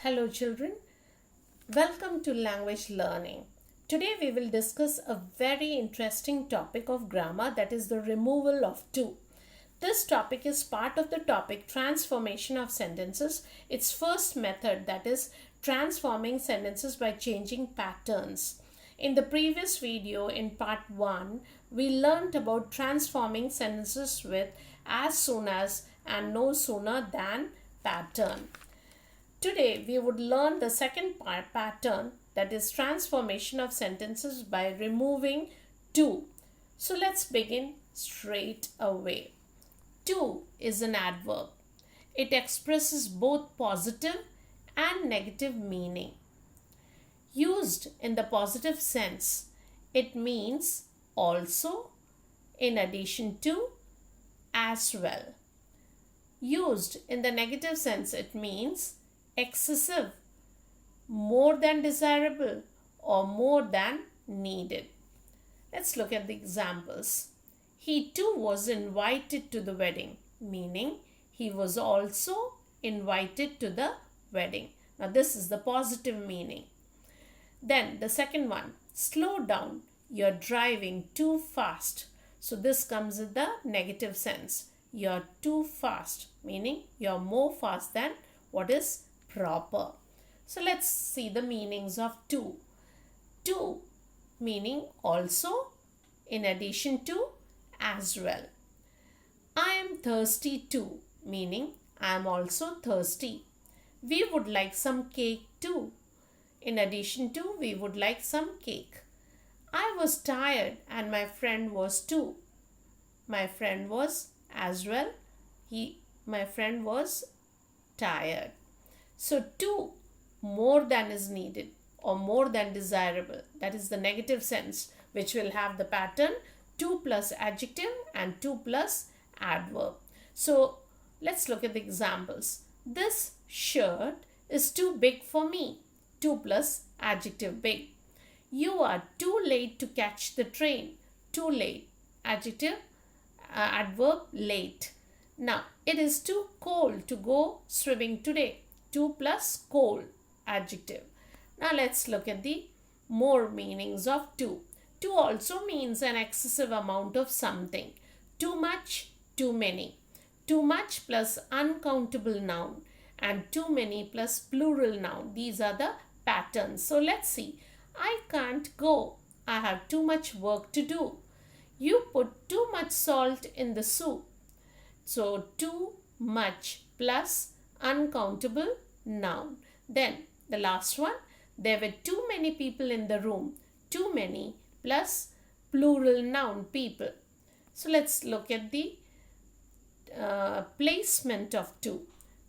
Hello children, welcome to language learning. Today we will discuss a very interesting topic of grammar, that is the removal of to. This topic is part of the topic transformation of sentences. Its first method, that is transforming sentences by changing patterns. In the previous video in part 1, we learnt about transforming sentences with as soon as and no sooner than pattern. Today we would learn the second pattern, that is transformation of sentences by removing to. So let's begin straight away. To is an adverb. It expresses both positive and negative meaning. Used in the positive sense, it means also, in addition to, as well. Used in the negative sense, it means excessive, more than desirable, or more than needed. Let's look at the examples. He too was invited to the wedding, meaning he was also invited to the wedding. Now this is the positive meaning. Then the second one, slow down, you're driving too fast. So this comes in the negative sense. You're too fast, meaning you're more fast than what is proper. So let's see the meanings of to. To meaning also, in addition to, as well. I am thirsty too, meaning I am also thirsty. We would like some cake too. In addition to, we would like some cake. I was tired and my friend was too. My friend was as well. My friend was tired. So to, more than is needed or more than desirable, that is the negative sense, which will have the pattern to plus adjective and to plus adverb. So let's look at the examples. This shirt is too big for me. To plus adjective big. You are too late to catch the train. Too late. Adjective, adverb late. Now it is too cold to go swimming today. To plus cold, adjective. Now let's look at the more meanings of to. To also means an excessive amount of something. Too much, too many. Too much plus uncountable noun and too many plus plural noun. These are the patterns. So let's see. I can't go. I have too much work to do. You put too much salt in the soup. So too much plus uncountable noun. Then the last one, there were too many people in the room. Too many plus plural noun, people. So let's look at the placement of to.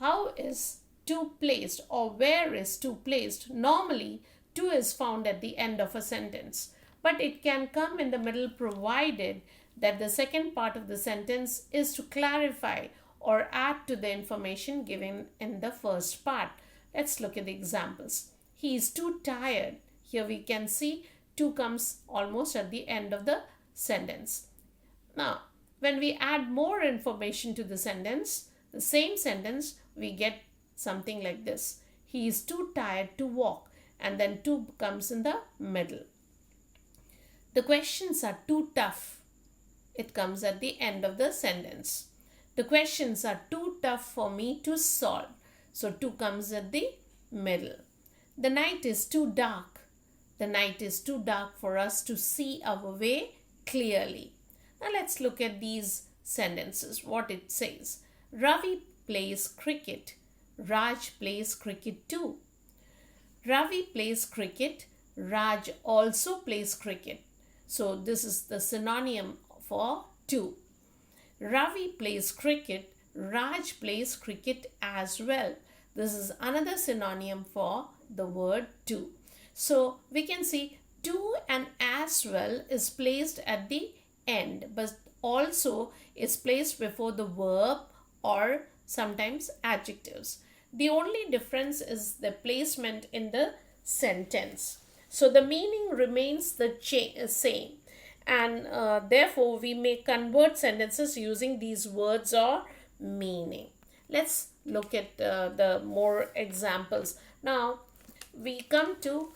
How is to placed, or where is to placed? Normally to is found at the end of a sentence, but it can come in the middle provided that the second part of the sentence is to clarify or add to the information given in the first part. Let's look at the examples. He is too tired. Here we can see to comes almost at the end of the sentence. Now, when we add more information to the sentence, the same sentence, we get something like this. He is too tired to walk, and then to comes in the middle. The questions are too tough. It comes at the end of the sentence. The questions are too tough for me to solve. So to comes at the middle. The night is too dark. The night is too dark for us to see our way clearly. Now let's look at these sentences, what it says. Ravi plays cricket. Raj plays cricket too. Ravi plays cricket. Raj also plays cricket. So this is the synonym for to. Ravi plays cricket. Raj plays cricket as well. This is another synonym for the word to. So we can see to and as well is placed at the end, but also is placed before the verb or sometimes adjectives. The only difference is the placement in the sentence. So the meaning remains the same, and therefore we may convert sentences using these words or meaning. Let's look at the more examples. Now we come to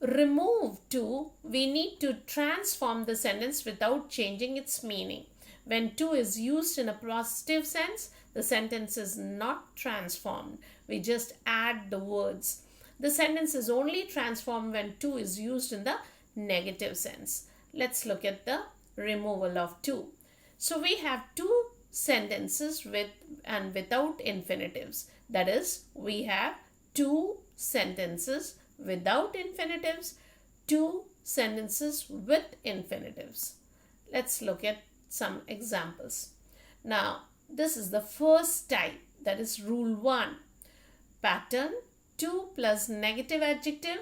remove to, we need to transform the sentence without changing its meaning. When to is used in a positive sense, the sentence is not transformed. We just add the words. The sentence is only transformed when to is used in the negative sense. Let's look at the removal of to. So we have two sentences with and without infinitives. That is, we have two sentences without infinitives, two sentences with infinitives. Let's look at some examples. Now, this is the first type, that is rule 1. Pattern: to plus negative adjective,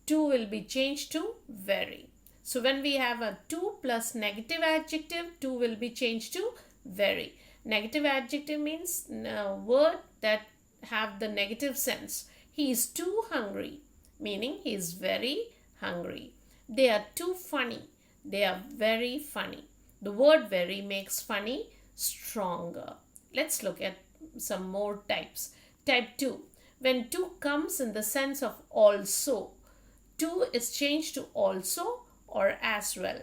to will be changed to very. So when we have a to plus negative adjective, to will be changed to very. Negative adjective means a word that have the negative sense. He is too hungry, meaning he is very hungry. They are too funny. They are very funny. The word very makes funny stronger. Let's look at some more types. Type 2. When to comes in the sense of also, to is changed to also or as well.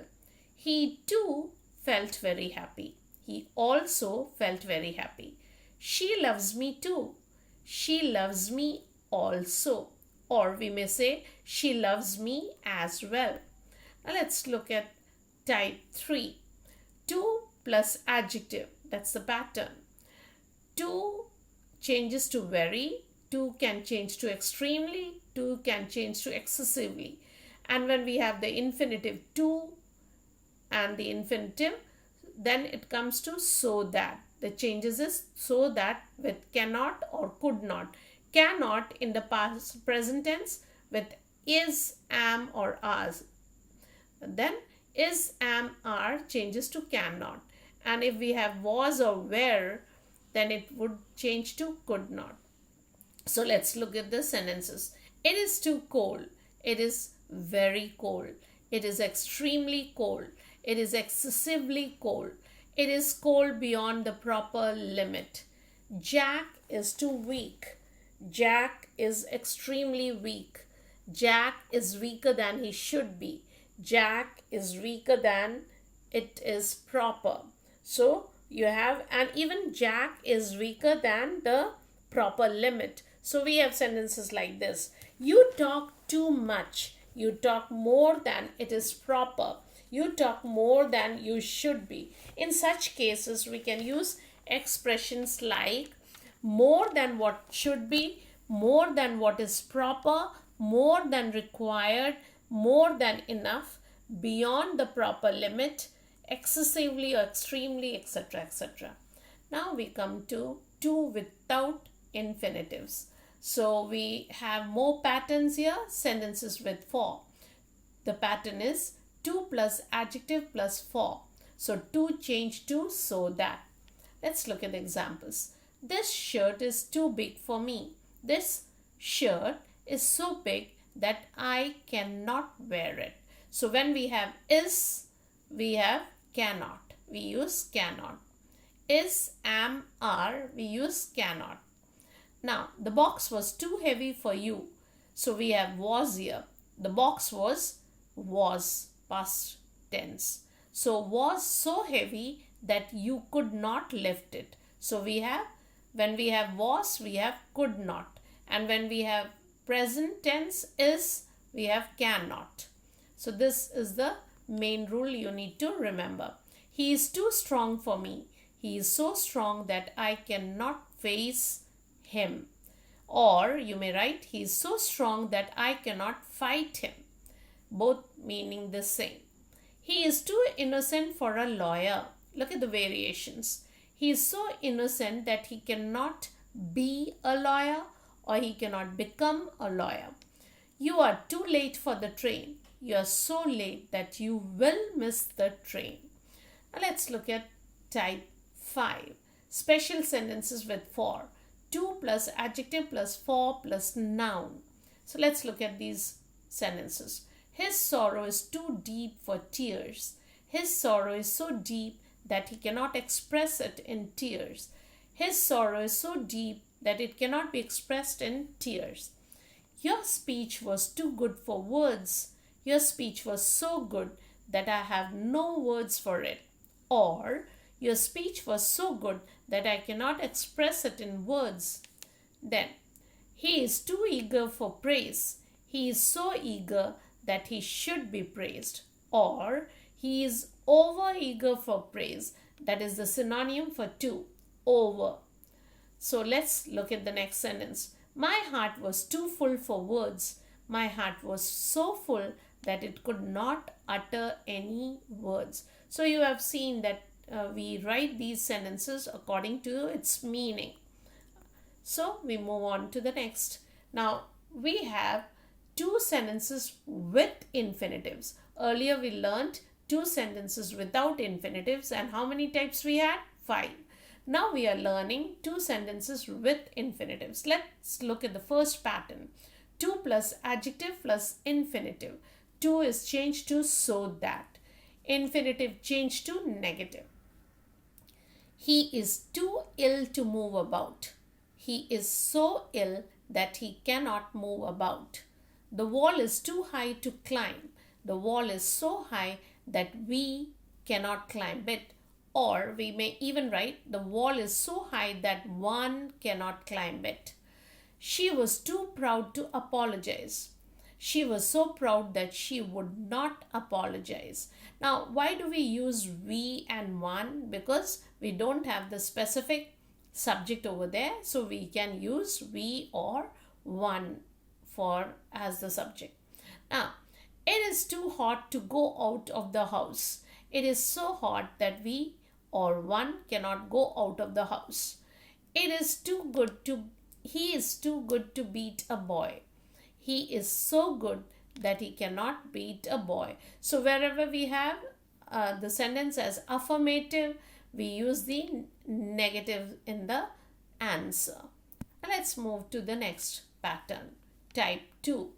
He too felt very happy. He also felt very happy. She loves me too. She loves me also. Or we may say, she loves me as well. Now let's look at type 3. To plus adjective, that's the pattern. To changes to very, to can change to extremely, to can change to excessively. And when we have the infinitive to and the infinitive, then it comes to so that. The changes is so that with cannot or could not. Cannot in the past present tense with is, am or as. Then is, am, are changes to cannot. And if we have was or were, then it would change to could not. So let's look at the sentences. It is too cold. It is very cold. It is extremely cold. It is excessively cold. It is cold beyond the proper limit. Jack is too weak. Jack is extremely weak. Jack is weaker than he should be. Jack is weaker than it is proper. So you have, and even Jack is weaker than the proper limit. So we have sentences like this. You talk too much. You talk more than it is proper. You talk more than you should be. In such cases, we can use expressions like more than what should be, more than what is proper, more than required, more than enough, beyond the proper limit, excessively or extremely, etc., etc. Now we come to without infinitives. So we have more patterns here, sentences with for. The pattern is to plus adjective plus for. So to change to so that. Let's look at the examples. This shirt is too big for me. This shirt is so big that I cannot wear it. So when we have is, we have cannot. We use cannot. Is, am, are, we use cannot. Now, the box was too heavy for you. So we have was here. The box was past tense. So was so heavy that you could not lift it. So we have, when we have was, we have could not. And when we have present tense is, we have cannot. So this is the main rule you need to remember. He is too strong for me. He is so strong that I cannot face him. Or you may write, he is so strong that I cannot fight him. Both meaning the same. He is too innocent for a lawyer. Look at the variations. He is so innocent that he cannot be a lawyer or he cannot become a lawyer. You are too late for the train. You are so late that you will miss the train. Now let's look at type 5. Special sentences with for. To plus adjective plus for plus noun. So let's look at these sentences. His sorrow is too deep for tears. His sorrow is so deep that he cannot express it in tears. His sorrow is so deep that it cannot be expressed in tears. Your speech was too good for words. Your speech was so good that I have no words for it. Or, your speech was so good that I cannot express it in words. Then, he is too eager for praise. He is so eager that he should be praised. Or, he is over eager for praise. That is the synonym for too, over. So let's look at the next sentence. My heart was too full for words. My heart was so full that it could not utter any words. So you have seen that we write these sentences according to its meaning. So we move on to the next. Now we have two sentences with infinitives. Earlier we learned two sentences without infinitives, and how many types we had? 5. Now we are learning two sentences with infinitives. Let's look at the first pattern. To plus adjective plus infinitive. To is changed to so that. Infinitive changed to negative. He is too ill to move about. He is so ill that he cannot move about. The wall is too high to climb. The wall is so high that we cannot climb it. Or we may even write, the wall is so high that one cannot climb it. She was too proud to apologize. She was so proud that she would not apologize. Now, why do we use we and one? Because we don't have the specific subject over there. So we can use we or one for as the subject. Now, it is too hot to go out of the house. It is so hot that we or one cannot go out of the house. He is too good to beat a boy. He is so good that he cannot beat a boy. So wherever we have the sentence as affirmative, we use the negative in the answer. Let's move to the next pattern. Type 2.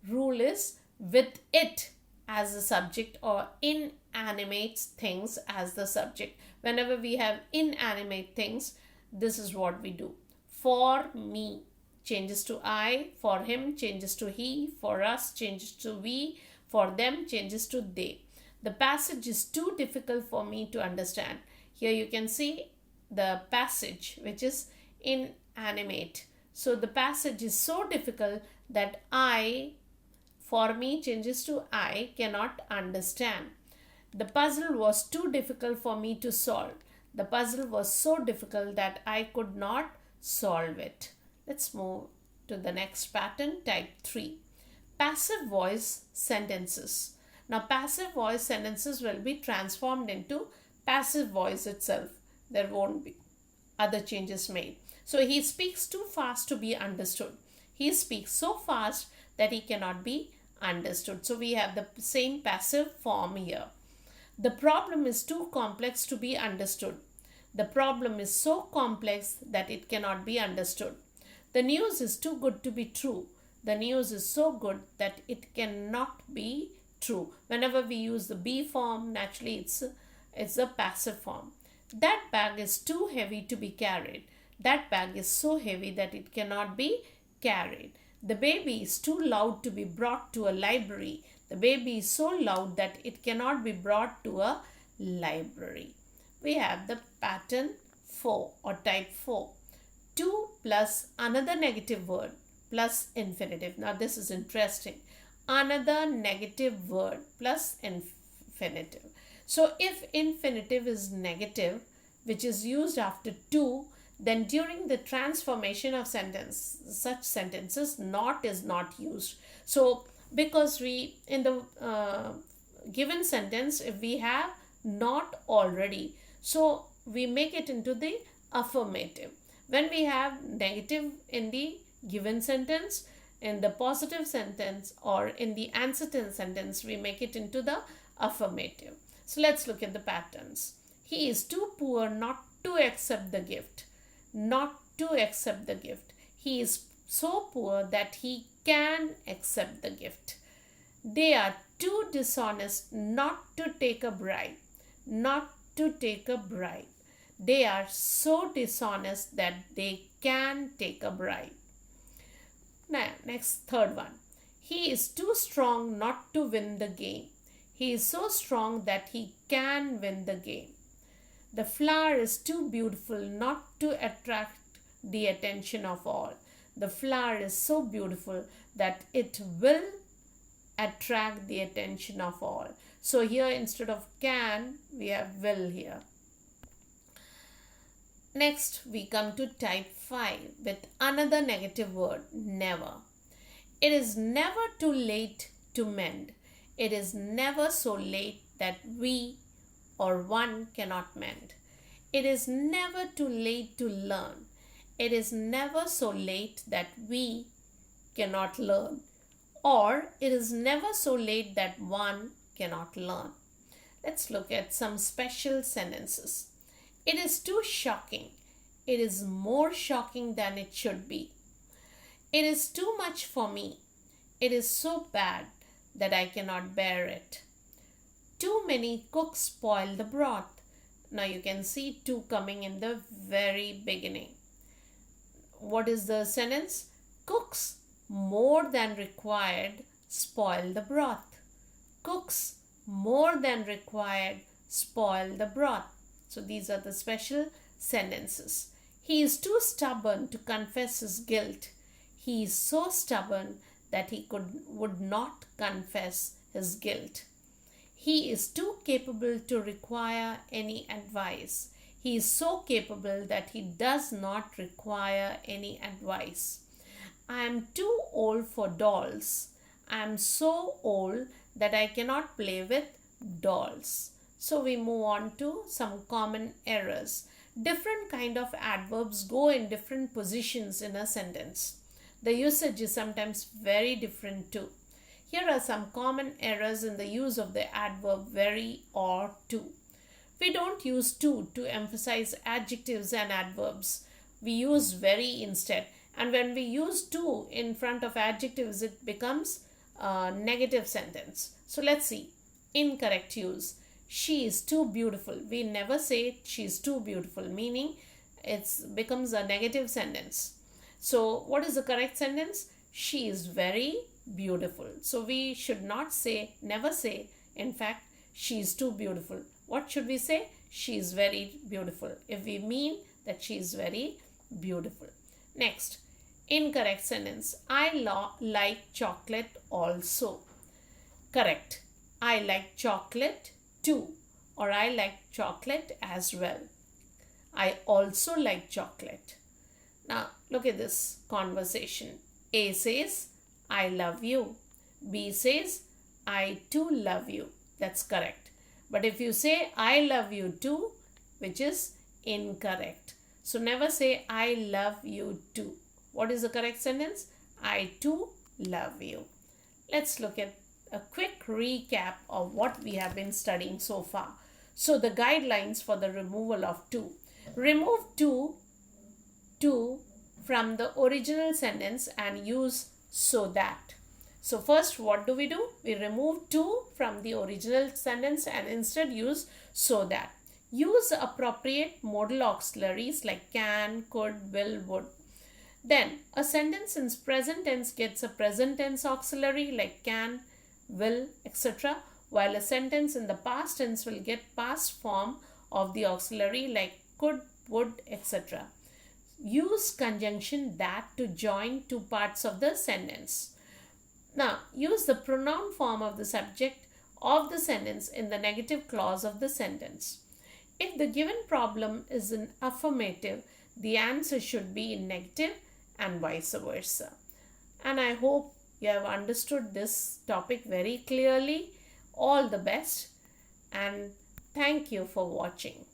Rule is with it as the subject or inanimate things as the subject. Whenever we have inanimate things, this is what we do. For me changes to I, for him changes to he, for us changes to we, for them changes to they. The passage is too difficult for me to understand. Here you can see the passage which is inanimate. So the passage is so difficult that I, for me changes to I, cannot understand. The puzzle was too difficult for me to solve. The puzzle was so difficult that I could not solve it. Let's move to the next pattern, type 3. Passive voice sentences. Now passive voice sentences will be transformed into passive voice itself. There won't be other changes made. So he speaks too fast to be understood. He speaks so fast that he cannot be understood. So we have the same passive form here. The problem is too complex to be understood. The problem is so complex that it cannot be understood. The news is too good to be true. The news is so good that it cannot be true. Whenever we use the be form, naturally it's a passive form. That bag is too heavy to be carried. That bag is so heavy that it cannot be carried. The baby is too loud to be brought to a library. The baby is so loud that it cannot be brought to a library. We have the pattern 4 or type 4. To plus another negative word plus infinitive. Now this is interesting. Another negative word plus infinitive. So if infinitive is negative, which is used after to, then during the transformation of sentence, such sentences, not is not used. So because we, in the given sentence, if we have not already, so we make it into the affirmative. When we have negative in the given sentence, in the positive sentence or in the answer sentence, we make it into the affirmative. So let's look at the patterns. He is too poor not to accept the gift. Not to accept the gift. He is so poor that he can accept the gift. They are too dishonest not to take a bribe. Not to take a bribe. They are so dishonest that they can take a bribe. Now, next, third one. He is too strong not to win the game. He is so strong that he can win the game. The flower is too beautiful not to attract the attention of all. The flower is so beautiful that it will attract the attention of all. So here instead of can, we have will here. Next, we come to type 5 with another negative word, never. It is never too late to mend. It is never so late that we or one cannot mend. It is never too late to learn. It is never so late that we cannot learn. Or it is never so late that one cannot learn. Let's look at some special sentences. It is too shocking. It is more shocking than it should be. It is too much for me. It is so bad that I cannot bear it. Too many cooks spoil the broth. Now you can see too coming in the very beginning. What is the sentence? Cooks more than required spoil the broth. Cooks more than required spoil the broth. So these are the special sentences. He is too stubborn to confess his guilt. He is so stubborn that he would not confess his guilt. He is too capable to require any advice. He is so capable that he does not require any advice. I am too old for dolls. I am so old that I cannot play with dolls. So we move on to some common errors. Different kind of adverbs go in different positions in a sentence. The usage is sometimes very different too. Here are some common errors in the use of the adverb very or to. We don't use to emphasize adjectives and adverbs. We use very instead. And when we use to in front of adjectives, it becomes a negative sentence. So let's see. Incorrect use. She is too beautiful. We never say she is too beautiful, meaning it becomes a negative sentence. So what is the correct sentence? She is very beautiful. So we should not say, never say, in fact, she is too beautiful. What should we say? She is very beautiful, if we mean that she is very beautiful. Next, incorrect sentence. I like chocolate also. Correct. I like chocolate too, or I like chocolate as well. I also like chocolate. Now look at this conversation. A says, I love you. B says, I too love you. That's correct. But if you say, I love you too, which is incorrect. So never say, I love you too. What is the correct sentence? I too love you. Let's look at a quick recap of what we have been studying so far. So the guidelines for the removal of to. Remove to from the original sentence and use so that. So first what do? We remove to from the original sentence and instead use so that. Use appropriate modal auxiliaries like can, could, will, would. Then a sentence in present tense gets a present tense auxiliary like can, will, etc. While a sentence in the past tense will get past form of the auxiliary like could, would, etc. Use conjunction that to join two parts of the sentence. Now, use the pronoun form of the subject of the sentence in the negative clause of the sentence. If the given problem is in affirmative, the answer should be in negative and vice versa. And I hope you have understood this topic very clearly. All the best and thank you for watching.